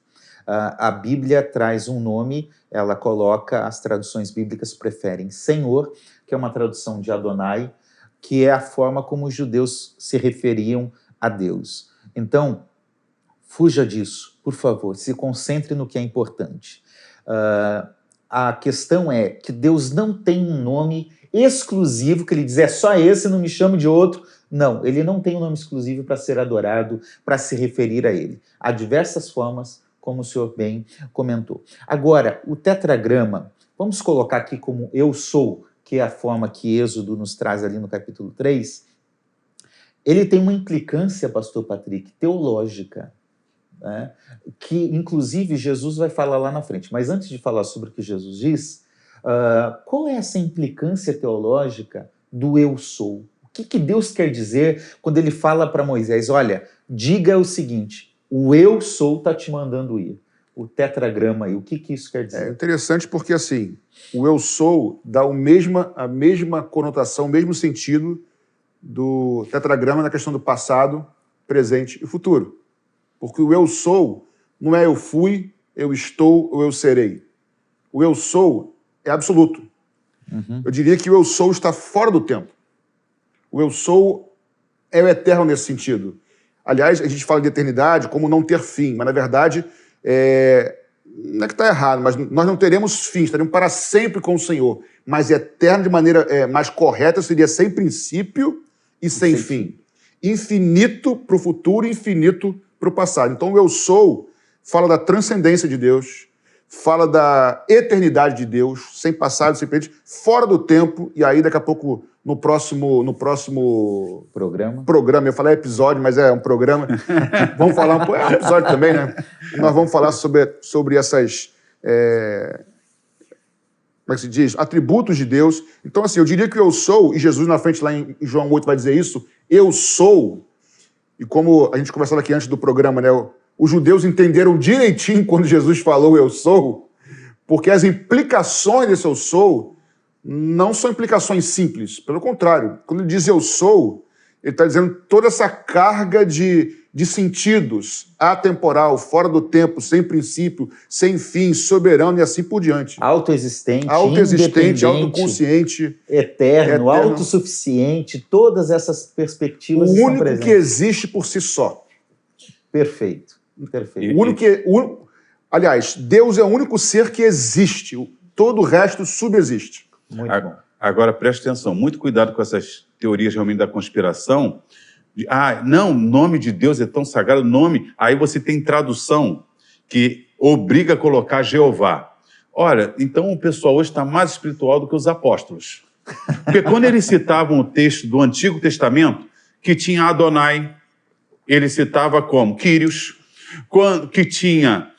A Bíblia traz um nome, ela coloca, as traduções bíblicas preferem Senhor, que é uma tradução de Adonai, que é a forma como os judeus se referiam a Deus. Então, fuja disso, por favor, se concentre no que é importante. A questão é que Deus não tem um nome exclusivo, que ele diz, é só esse, não me chame de outro. Não, ele não tem um nome exclusivo para ser adorado, para se referir a ele. Há diversas formas, como o senhor bem comentou. Agora, o tetragrama, vamos colocar aqui como eu sou, que é a forma que Êxodo nos traz ali no capítulo 3, ele tem uma implicância, pastor Patrick, teológica, né? Que inclusive Jesus vai falar lá na frente. Mas antes de falar sobre o que Jesus diz, qual é essa implicância teológica do eu sou? O que Deus quer dizer quando ele fala para Moisés, olha, diga o seguinte, o eu sou está te mandando ir. O tetragrama aí, o que isso quer dizer? É interessante porque, assim, o eu sou dá a mesma conotação, o mesmo sentido do tetragrama na questão do passado, presente e futuro. Porque o eu sou não é eu fui, eu estou ou eu serei. O eu sou é absoluto. Eu diria que o eu sou está fora do tempo. O eu sou é o eterno nesse sentido. Aliás, a gente fala de eternidade como não ter fim, mas na verdade, não é que está errado, mas nós não teremos fim, estaremos para sempre com o Senhor. Mas eterno de maneira mais correta seria sem princípio e sem fim. Infinito para o futuro, infinito para o passado. Então o eu sou fala da transcendência de Deus, fala da eternidade de Deus, sem passado, sem presente, fora do tempo, e aí daqui a pouco no próximo programa, eu falei episódio, mas é um programa, vamos falar um pouco, é um episódio também, né? Nós vamos falar sobre essas, como é que se diz? Atributos de Deus. Então, assim, eu diria que eu sou, e Jesus na frente lá em João 8 vai dizer isso, eu sou, e como a gente conversava aqui antes do programa, né? Os judeus entenderam direitinho quando Jesus falou eu sou, porque as implicações desse eu sou não são implicações simples. Pelo contrário, quando ele diz eu sou, ele está dizendo toda essa carga de sentidos, atemporal, fora do tempo, sem princípio, sem fim, soberano e assim por diante. Autoexistente, autoconsciente, eterno, autossuficiente, todas essas perspectivas estão presentes. O único que existe por si só. Perfeito. Aliás, Deus é o único ser que existe. Todo o resto subexiste. Muito bom. Agora, preste atenção. Muito cuidado com essas teorias realmente da conspiração. Não, o nome de Deus é tão sagrado. Aí você tem tradução que obriga a colocar Jeová. Olha, então o pessoal hoje está mais espiritual do que os apóstolos. Porque quando eles citavam o texto do Antigo Testamento, que tinha Adonai, ele citava como? Quírios. Que tinha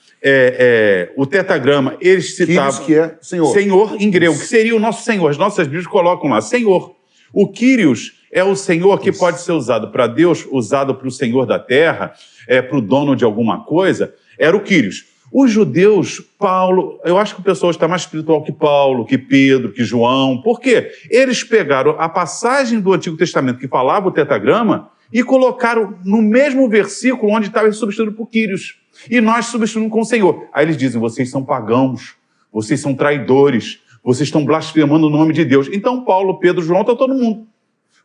o tetragrama, eles citavam... Quírios, que é Senhor. Senhor em grego, que seria o nosso Senhor. As nossas Bíblias colocam lá, Senhor. O Quírios é o Senhor que pode ser usado para Deus, usado para o Senhor da terra, para o dono de alguma coisa, era o Quírios. Os judeus, Paulo, eu acho que o pessoal está mais espiritual que Paulo, que Pedro, que João. Por quê? Eles pegaram a passagem do Antigo Testamento que falava o tetragrama e colocaram no mesmo versículo onde estava substituído por Quírios. E nós substituímos com o Senhor. Aí eles dizem, vocês são pagãos, vocês são traidores, vocês estão blasfemando o nome de Deus. Então Paulo, Pedro, João, está todo mundo.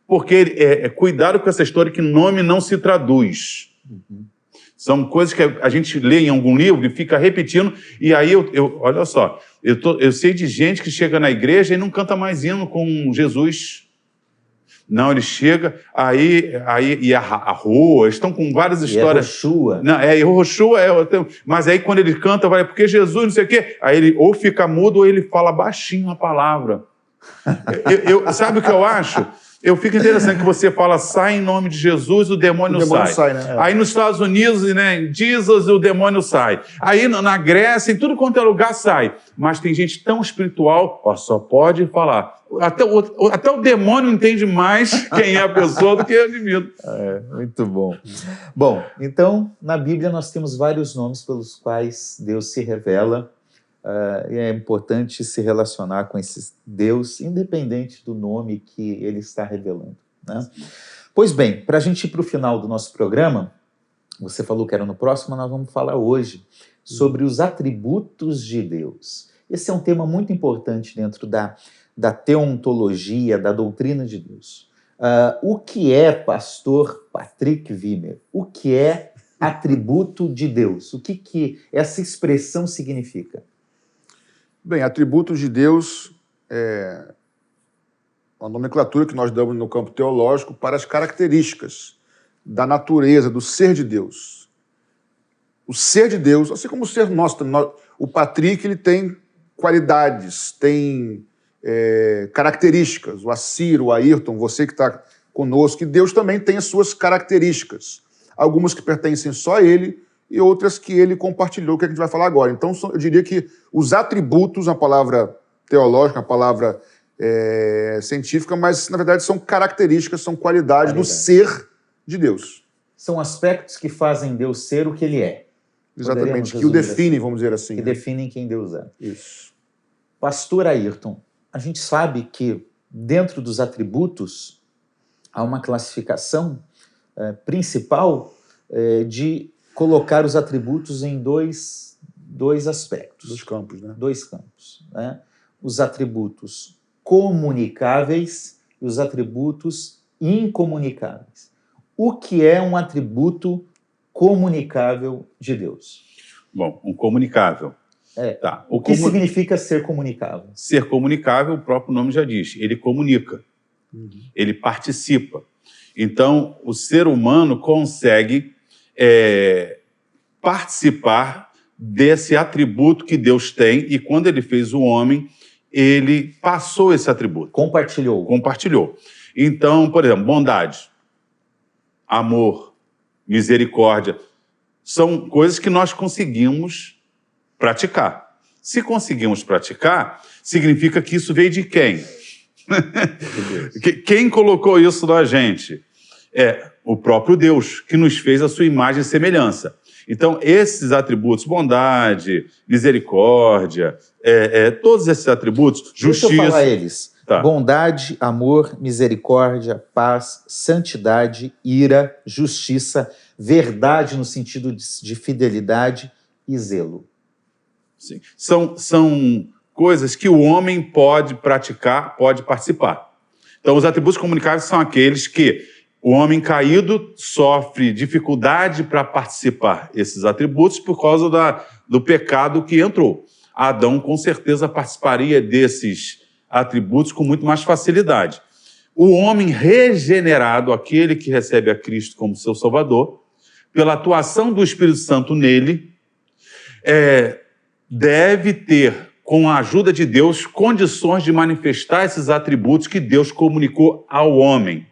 Porque cuidado com essa história que nome não se traduz. São coisas que a gente lê em algum livro e fica repetindo. E aí, olha só, eu sei de gente que chega na igreja e não canta mais hino com Jesus. Não, ele chega, e a rua, eles estão com várias histórias. Yehoshua. Não, Yehoshua, mas aí quando ele canta, vai, porque Jesus, não sei o quê, aí ele ou fica mudo ou ele fala baixinho a palavra. Sabe o que eu acho? Eu fico interessante que você fala, sai em nome de Jesus, o demônio sai. Né? Aí nos Estados Unidos, né, Jesus, o demônio sai. Aí na Grécia, em tudo quanto é lugar, sai. Mas tem gente tão espiritual, só pode falar. Até o demônio entende mais quem é a pessoa do que o indivíduo. Muito bom. Bom, então, na Bíblia nós temos vários nomes pelos quais Deus se revela e é importante se relacionar com esse Deus, independente do nome que ele está revelando, né? Pois bem, para a gente ir para o final do nosso programa, você falou que era no próximo, nós vamos falar hoje sobre os atributos de Deus. Esse é um tema muito importante dentro da teontologia, da doutrina de Deus. O que é, pastor Patrick Wimmer? O que é atributo de Deus? O que essa expressão significa? Bem, atributos de Deus é uma nomenclatura que nós damos no campo teológico para as características da natureza, do ser de Deus. O ser de Deus, assim como o ser nosso, o Patrick ele tem qualidades, tem características, o Assir, o Ayrton, você que está conosco, que Deus também tem as suas características. Algumas que pertencem só a ele e outras que ele compartilhou, que a gente vai falar agora. Então, eu diria que os atributos, a palavra teológica, a palavra científica, mas, na verdade, são características, são qualidades do ser de Deus. São aspectos que fazem Deus ser o que ele é. Exatamente, que o definem, vamos dizer assim. Que definem quem Deus é. Isso. Pastor Ayrton, a gente sabe que dentro dos atributos há uma classificação principal de colocar os atributos em dois aspectos. Dois campos, né? Dois campos, né? Os atributos comunicáveis e os atributos incomunicáveis. O que é um atributo comunicável de Deus? Bom, um comunicável. Tá. O que significa ser comunicável? Ser comunicável, o próprio nome já diz. Ele comunica, ele participa. Então, o ser humano consegue participar desse atributo que Deus tem, e quando ele fez o homem, ele passou esse atributo. Compartilhou. Então, por exemplo, bondade, amor, misericórdia, são coisas que nós conseguimos praticar. Se conseguimos praticar, significa que isso veio de quem? Quem colocou isso na gente? É o próprio Deus, que nos fez a sua imagem e semelhança. Então, esses atributos, bondade, misericórdia, todos esses atributos, justiça... Deixa eu falar eles. Tá. Bondade, amor, misericórdia, paz, santidade, ira, justiça, verdade no sentido de fidelidade e zelo. Sim. São coisas que o homem pode praticar, pode participar. Então, os atributos comunicáveis são aqueles que o homem caído sofre dificuldade para participar esses atributos por causa do pecado que entrou. Adão, com certeza, participaria desses atributos com muito mais facilidade. O homem regenerado, aquele que recebe a Cristo como seu Salvador, pela atuação do Espírito Santo nele, deve ter, com a ajuda de Deus, condições de manifestar esses atributos que Deus comunicou ao homem.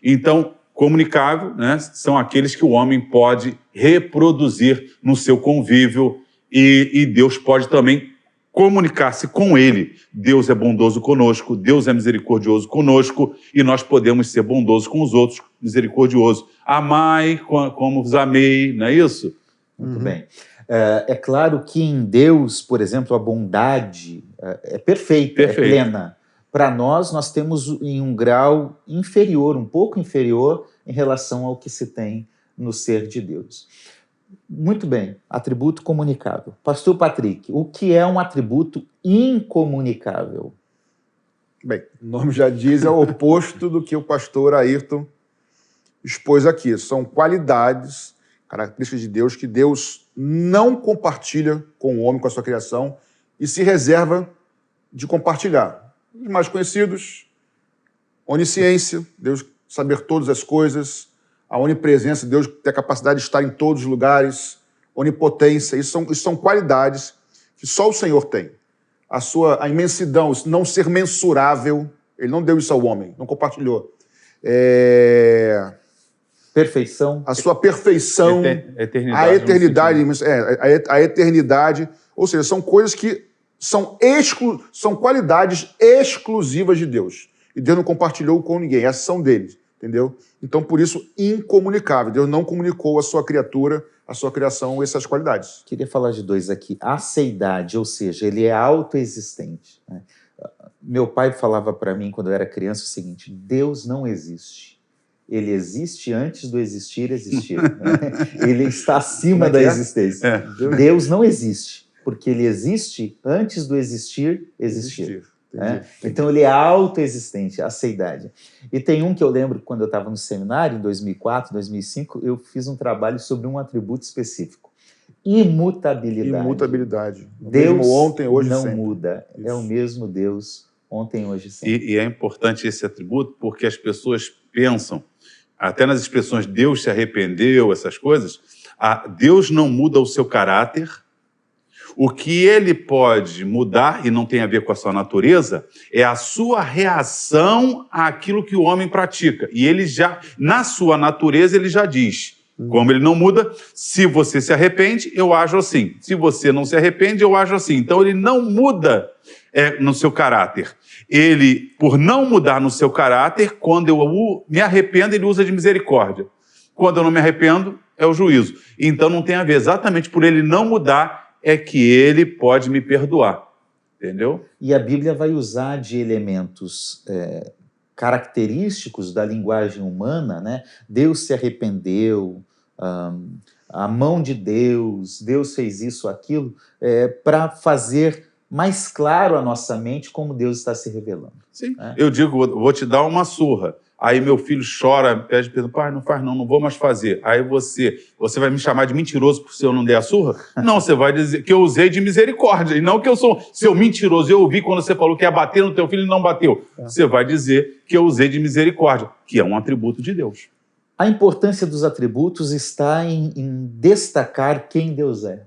Então, comunicável, né, são aqueles que o homem pode reproduzir no seu convívio e Deus pode também comunicar-se com ele. Deus é bondoso conosco, Deus é misericordioso conosco e nós podemos ser bondosos com os outros, misericordioso. Amai como vos amei, não é isso? Muito bem. É claro que em Deus, por exemplo, a bondade é perfeita, é plena. Para nós temos em um grau inferior, um pouco inferior, em relação ao que se tem no ser de Deus. Muito bem, atributo comunicável. Pastor Patrick, o que é um atributo incomunicável? Bem, o nome já diz, é o oposto do que o pastor Ayrton expôs aqui. São qualidades, características de Deus que Deus não compartilha com o homem, com a sua criação, e se reserva de compartilhar. Os mais conhecidos, onisciência, Deus saber todas as coisas, a onipresença, Deus ter a capacidade de estar em todos os lugares, onipotência, isso são qualidades que só o Senhor tem. A imensidão, não ser mensurável, ele não deu isso ao homem, não compartilhou. Perfeição. A sua perfeição, a eternidade, ou seja, são coisas que são qualidades exclusivas de Deus. E Deus não compartilhou com ninguém, essas são dele. entendeu? Então, por isso, incomunicável. Deus não comunicou à sua criatura, à sua criação, essas qualidades. Queria falar de dois aqui. Aceidade, ou seja, ele é autoexistente, né? Meu pai falava para mim, quando eu era criança, o seguinte: Deus não existe. Ele existe antes do existir existir. Né? Ele está acima da existência. Deus não existe, porque ele existe antes do existir existir. Entendi. Então ele é autoexistente, aceidade. E tem um que eu lembro que quando eu estava no seminário, em 2004, 2005, eu fiz um trabalho sobre um atributo específico: imutabilidade. Imutabilidade. Deus mesmo ontem, hoje, não sempre. muda. Isso. É o mesmo Deus ontem, hoje, sempre. E é importante esse atributo porque as pessoas pensam, até nas expressões Deus se arrependeu, essas coisas, Deus não muda o seu caráter. O que ele pode mudar, e não tem a ver com a sua natureza, é a sua reação àquilo que o homem pratica. E ele já, na sua natureza, ele já diz, como ele não muda, se você se arrepende, eu ajo assim. Se você não se arrepende, eu ajo assim. Então ele não muda no seu caráter. Ele, por não mudar no seu caráter, quando eu me arrependo, ele usa de misericórdia. Quando eu não me arrependo, é o juízo. Então não tem a ver, exatamente por ele não mudar, é que ele pode me perdoar, entendeu? E a Bíblia vai usar de elementos característicos da linguagem humana, né? Deus se arrependeu, a mão de Deus, Deus fez isso, aquilo, para fazer mais claro à nossa mente como Deus está se revelando. Sim, eu digo, vou te dar uma surra. Aí meu filho chora, pede perdão, pai, não faz não vou mais fazer. Aí você vai me chamar de mentiroso se eu não der a surra? Não, você vai dizer que eu usei de misericórdia, e não que eu sou seu mentiroso. Eu ouvi quando você falou que ia bater no teu filho e não bateu. Você vai dizer que eu usei de misericórdia, que é um atributo de Deus. A importância dos atributos está em destacar quem Deus é.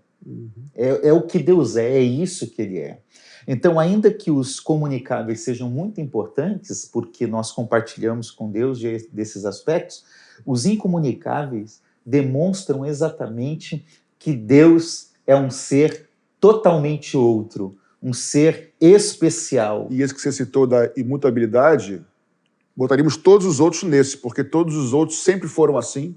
É o que Deus é isso que ele é. Então, ainda que os comunicáveis sejam muito importantes, porque nós compartilhamos com Deus desses aspectos, os incomunicáveis demonstram exatamente que Deus é um ser totalmente outro, um ser especial. E esse que você citou da imutabilidade, botaríamos todos os outros nesse, porque todos os outros sempre foram assim,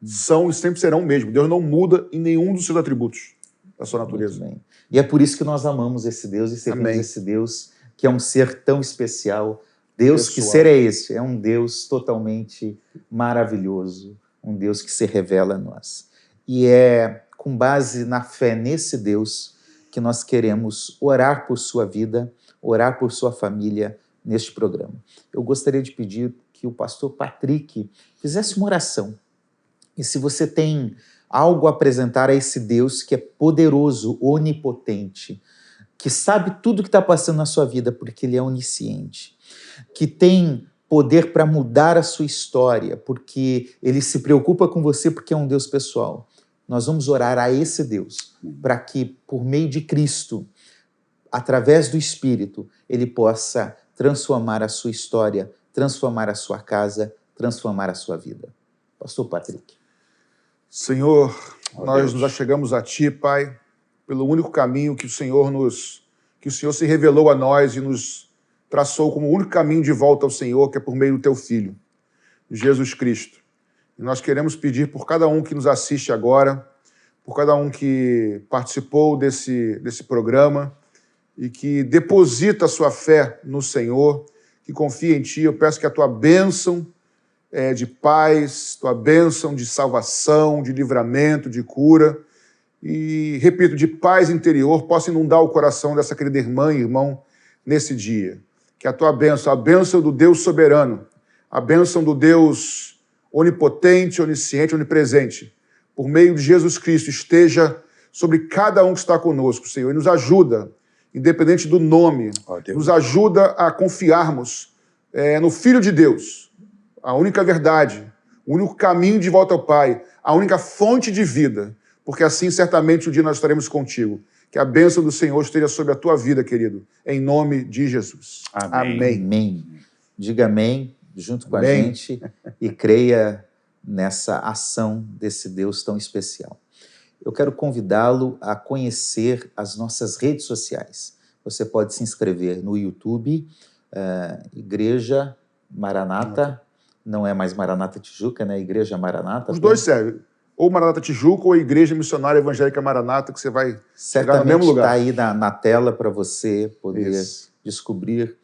são e sempre serão o mesmo. Deus não muda em nenhum dos seus atributos da sua natureza. Muito bem. E é por isso que nós amamos esse Deus e servimos esse Deus que é um ser tão especial. Deus, que ser é esse? É um Deus totalmente maravilhoso, um Deus que se revela a nós. E é com base na fé nesse Deus que nós queremos orar por sua vida, orar por sua família neste programa. Eu gostaria de pedir que o pastor Patrick fizesse uma oração. E se você tem algo a apresentar a esse Deus que é poderoso, onipotente, que sabe tudo que está passando na sua vida porque ele é onisciente, que tem poder para mudar a sua história, porque ele se preocupa com você porque é um Deus pessoal. Nós vamos orar a esse Deus para que, por meio de Cristo, através do Espírito, ele possa transformar a sua história, transformar a sua casa, transformar a sua vida. Pastor Patrick. Senhor, nós nos achegamos a Ti, Pai, pelo único caminho que o Senhor se revelou a nós e nos traçou como o único caminho de volta ao Senhor, que é por meio do Teu Filho, Jesus Cristo. E nós queremos pedir por cada um que nos assiste agora, por cada um que participou desse programa e que deposita a sua fé no Senhor, que confia em Ti. Eu peço que a Tua bênção de paz, Tua bênção de salvação, de livramento, de cura e, repito, de paz interior possa inundar o coração dessa querida irmã e irmão nesse dia. Que a Tua bênção, a bênção do Deus soberano, a bênção do Deus onipotente, onisciente, onipresente, por meio de Jesus Cristo, esteja sobre cada um que está conosco, Senhor, e nos ajuda, independente do nome, nos ajuda a confiarmos no Filho de Deus, a única verdade, o único caminho de volta ao Pai, a única fonte de vida, porque assim certamente um dia nós estaremos contigo. Que a bênção do Senhor esteja sobre a tua vida, querido, em nome de Jesus. Amém. Amém. Amém. Diga amém junto com a gente e creia nessa ação desse Deus tão especial. Eu quero convidá-lo a conhecer as nossas redes sociais. Você pode se inscrever no YouTube, Igreja Maranata não é mais Maranata Tijuca, né? Igreja Maranata. Os dois servem. Ou Maranata Tijuca ou a Igreja Missionária Evangélica Maranata, que você vai chegar no mesmo Certamente lugar. está aí na tela para você poder Isso. descobrir.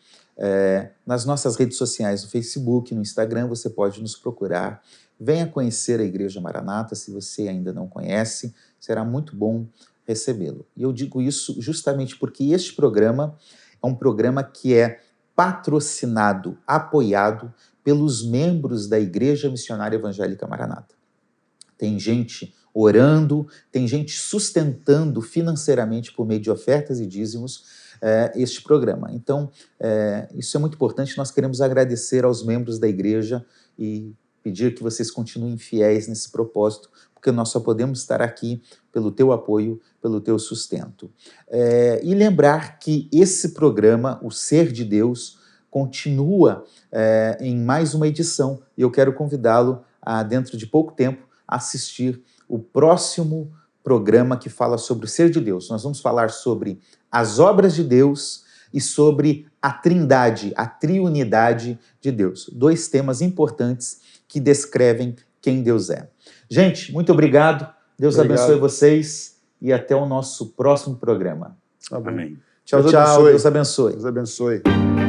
Nas nossas redes sociais, no Facebook, no Instagram, você pode nos procurar. Venha conhecer a Igreja Maranata, se você ainda não conhece, será muito bom recebê-lo. E eu digo isso justamente porque este programa é um programa que é patrocinado, apoiado pelos membros da Igreja Missionária Evangélica Maranata. Tem gente orando, tem gente sustentando financeiramente por meio de ofertas e dízimos este programa. Então, isso é muito importante. Nós queremos agradecer aos membros da igreja e pedir que vocês continuem fiéis nesse propósito, porque nós só podemos estar aqui pelo teu apoio, pelo teu sustento. E lembrar que esse programa, o Ser de Deus, continua em mais uma edição, e eu quero convidá-lo a, dentro de pouco tempo, assistir o próximo programa que fala sobre o Ser de Deus. Nós vamos falar sobre as obras de Deus e sobre a trindade, a triunidade de Deus. 2 temas importantes que descrevem quem Deus é. Gente, muito obrigado. Deus abençoe vocês e até o nosso próximo programa. Tá bom. Amém. Tchau, Deus tchau. abençoe. Deus abençoe. Deus abençoe.